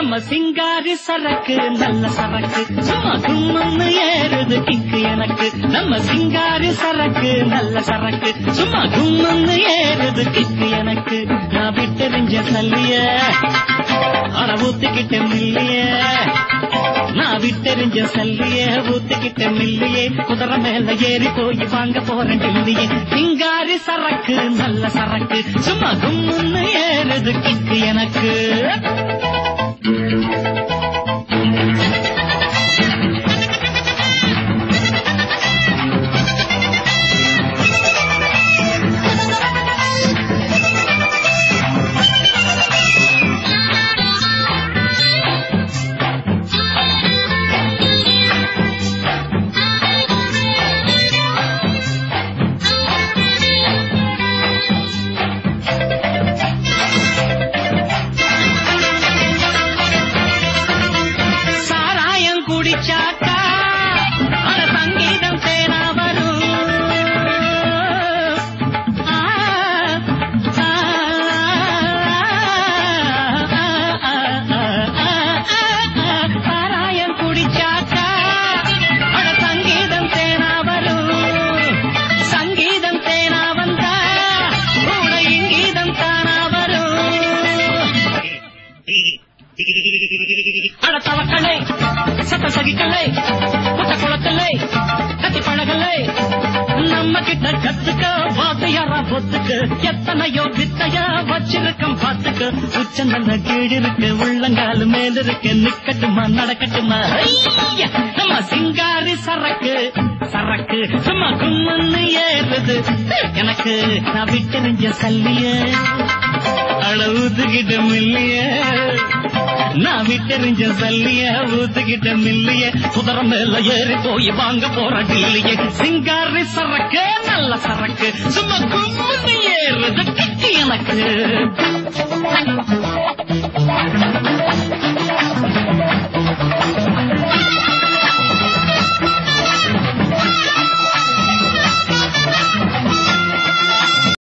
நம்ம சிங்காரி சரக்கு நல்ல சரக்கு சும்மா கும்முன்னு ஏறுது கிக்கு எனக்கு. நம்ம சிங்காரி சரக்கு நல்ல சரக்கு சும்மா கும்முன்னு ஏறுது கிக்கு எனக்கு. நான் விட்டெறிஞ்ச சல்லிய அட ஊத்திக்கிட்ட மில்லிய, நான் விட்டெறிஞ்ச சல்லிய ஊத்திக்கிட்ட மில்லியே, குதிரை மேல ஏறி போய் வாங்க போறேன் டில்லியே. சிங்காரி சரக்கு நல்ல சரக்கு சும்மா கும்முன்னு ஏறுது கிக்கு எனக்கு. அடத்தவக்கலை சத்த சகிக்கலை புத்த குளக்கலை கத்தி பழகலை நம்ம கிட்ட கத்துக்க வாத்தையாரா பொத்துக்கு எத்தனையோ வித்தைய வச்சிருக்கம் பார்த்துக்கு. உச்ச நல்ல கீழ் இருக்கு உள்ளங்காலு மேல இருக்கு நிக்கட்டுமா நடக்கட்டுமா. நம்ம சிங்காரி சரக்கு சரக்கு சும்மா கும்முன்னு ஏறுது எனக்கு. நான் விட்டெறிஞ்ச சல்லிய அளவுத்துக்கிட்ட மில்லிய, நான் விட்டெறிஞ்ச சல்லிய ஊத்துக்கிட்ட மில்லிய, குதிரை மேல ஏறி போய் வாங்க போற டில்லிய. சிங்காரி சரக்கு நல்ல சரக்கு சும்மா கும்முன்னு ஏறுது கிக்கு எனக்கு.